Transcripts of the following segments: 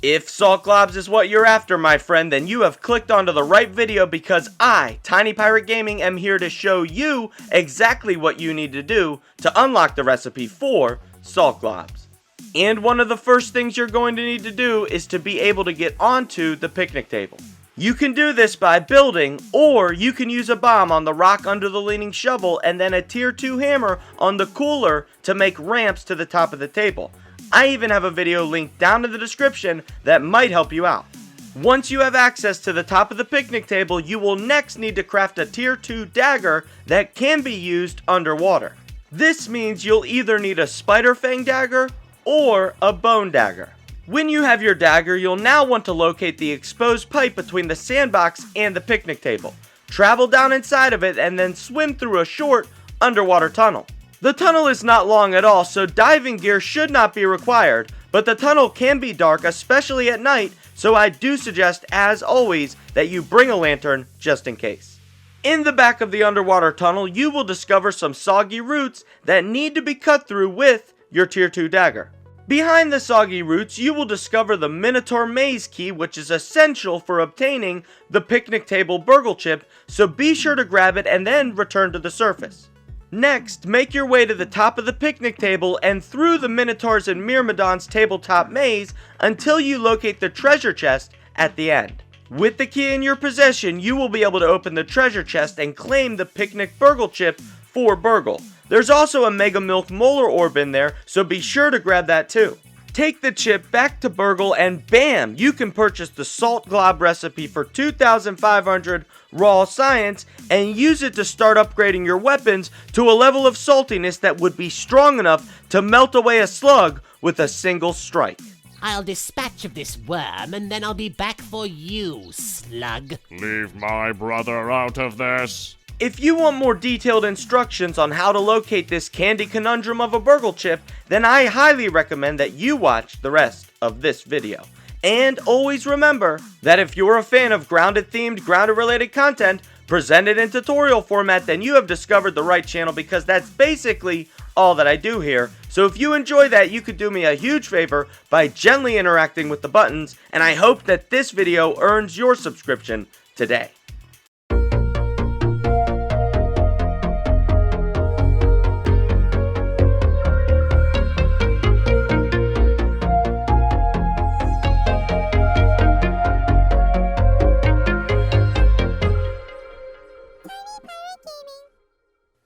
If salt globs is what you're after, my friend, then you have clicked onto the right video, because I, Tiny Pirate Gaming, am here to show you exactly what you need to do to unlock the recipe for salt globs. And one of the first things you're going to need to do is to be able to get onto the picnic table. You can do this by building, or you can use a bomb on the rock under the leaning shovel and then a tier 2 hammer on the cooler to make ramps to the top of the table. I even have a video linked down in the description that might help you out. Once you have access to the top of the picnic table, you will next need to craft a tier 2 dagger that can be used underwater. This means you'll either need a spider fang dagger or a bone dagger. When you have your dagger, you'll now want to locate the exposed pipe between the sandbox and the picnic table. Travel down inside of it and then swim through a short underwater tunnel. The tunnel is not long at all, so diving gear should not be required, but the tunnel can be dark, especially at night, so I do suggest, as always, that you bring a lantern just in case. In the back of the underwater tunnel, you will discover some soggy roots that need to be cut through with your tier 2 dagger. Behind the soggy roots, you will discover the Minotaur Maze Key, which is essential for obtaining the picnic table BURG.L chip, so be sure to grab it and then return to the surface. Next, make your way to the top of the picnic table and through the Minotaurs and Myrmidons tabletop maze until you locate the treasure chest at the end. With the key in your possession, you will be able to open the treasure chest and claim the picnic BURG.L chip for BURG.L. There's also a Mega Milk Molar Orb in there, so be sure to grab that too. Take the chip back to BURG.L and bam! You can purchase the Salt Glob recipe for 2,500 raw science and use it to start upgrading your weapons to a level of saltiness that would be strong enough to melt away a slug with a single strike. I'll dispatch of this worm and then I'll be back for you, slug. Leave my brother out of this. If you want more detailed instructions on how to locate this candy conundrum of a BURG.L chip, then I highly recommend that you watch the rest of this video. And always remember that if you're a fan of grounded themed, grounded related content presented in tutorial format, then you have discovered the right channel, because that's basically all that I do here. So if you enjoy that, you could do me a huge favor by gently interacting with the buttons, and I hope that this video earns your subscription today.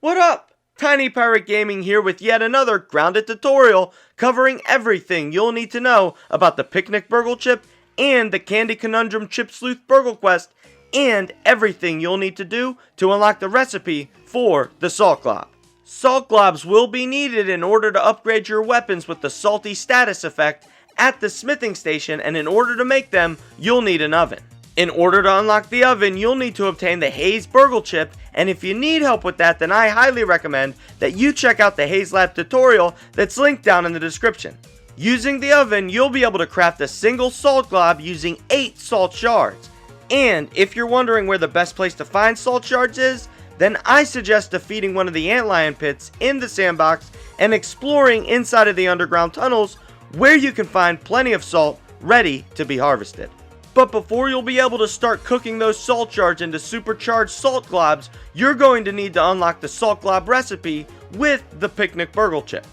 What up? Tiny Pirate Gaming here with yet another grounded tutorial covering everything you'll need to know about the Picnic BURG.L chip and the Candy Conundrum Chipsleuth BURG.L quest, and everything you'll need to do to unlock the recipe for the Salt Glob. Salt Globs will be needed in order to upgrade your weapons with the salty status effect at the smithing station, and in order to make them, you'll need an oven. In order to unlock the oven, you'll need to obtain the Haze BURG.L chip, and if you need help with that, then I highly recommend that you check out the Haze Lab tutorial that's linked down in the description. Using the oven, you'll be able to craft a single salt glob using 8 salt shards. And if you're wondering where the best place to find salt shards is, then I suggest defeating one of the antlion pits in the sandbox and exploring inside of the underground tunnels, where you can find plenty of salt ready to be harvested. But before you'll be able to start cooking those salt shards into supercharged salt globs, you're going to need to unlock the salt glob recipe with the Picnic BURG.L chip.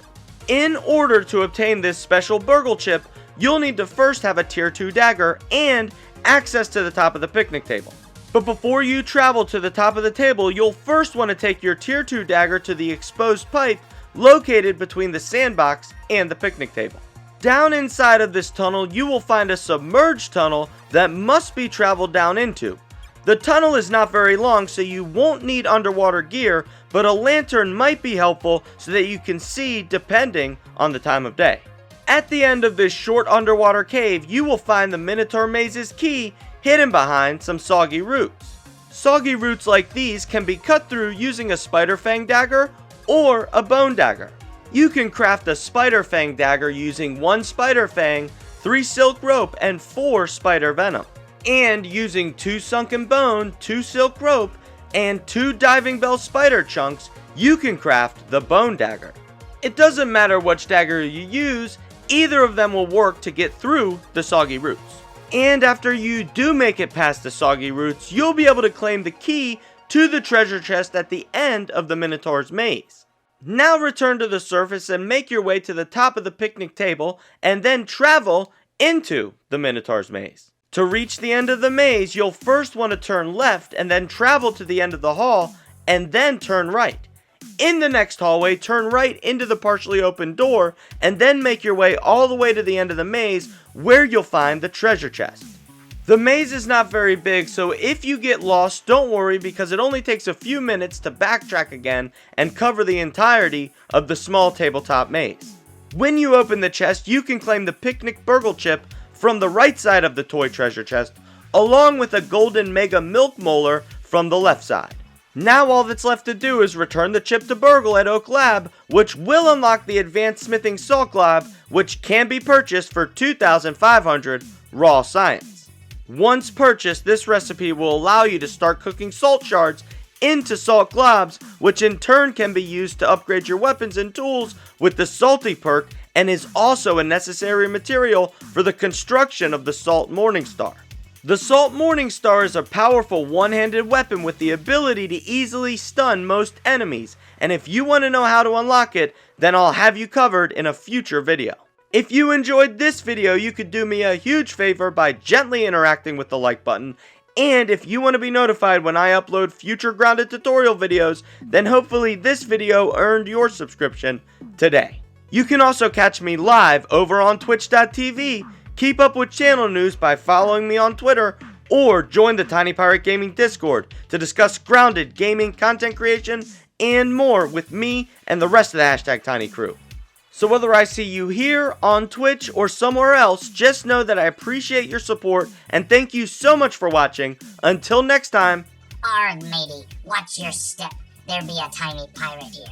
In order to obtain this special BURG.L chip, you'll need to first have a tier 2 dagger and access to the top of the picnic table. But before you travel to the top of the table, you'll first want to take your tier 2 dagger to the exposed pipe located between the sandbox and the picnic table. Down inside of this tunnel, you will find a submerged tunnel that must be traveled down into. The tunnel is not very long, so you won't need underwater gear, but a lantern might be helpful so that you can see depending on the time of day. At the end of this short underwater cave, you will find the Minotaur Mazes Key hidden behind some soggy roots. Soggy roots like these can be cut through using a spider fang dagger or a bone dagger. You can craft a spider fang dagger using 1 spider fang, 3 silk rope, and 4 spider venom. And using 2 sunken bone, 2 silk rope, and 2 diving bell spider chunks, you can craft the bone dagger. It doesn't matter which dagger you use, Either of them will work to get through the soggy roots. And after you do make it past the soggy roots, you'll be able to claim the key to the treasure chest at the end of the Minotaur's maze. Now return to the surface and make your way to the top of the picnic table and then travel into the Minotaur's maze. To reach the end of the maze, you'll first want to turn left and then travel to the end of the hall and then turn right. In the next hallway, turn right into the partially open door and then make your way all the way to the end of the maze where you'll find the treasure chest. The maze is not very big, so if you get lost, don't worry because it only takes a few minutes to backtrack again and cover the entirety of the small tabletop maze. When you open the chest, you can claim the picnic BURG.L chip from the right side of the toy treasure chest, along with a golden mega milk molar from the left side. Now all that's left to do is return the chip to BURG.L at Oak Lab, which will unlock the advanced smithing salt glob, which can be purchased for 2,500 raw science. Once purchased, this recipe will allow you to start cooking salt shards into salt globs, which in turn can be used to upgrade your weapons and tools with the salty perk, and is also a necessary material for the construction of the Salt Morningstar. The Salt Morningstar is a powerful one-handed weapon with the ability to easily stun most enemies, and if you want to know how to unlock it, then I'll have you covered in a future video. If you enjoyed this video, you could do me a huge favor by gently interacting with the like button, and if you want to be notified when I upload future Grounded tutorial videos, then hopefully this video earned your subscription today. You can also catch me live over on Twitch.tv. Keep up with channel news by following me on Twitter, or join the Tiny Pirate Gaming Discord to discuss Grounded gaming, content creation, and more with me and the rest of the Hashtag Tiny crew. So whether I see you here, on Twitch, or somewhere else, just know that I appreciate your support, and thank you so much for watching. Until next time. Arg, matey, watch your step. There be a tiny pirate here.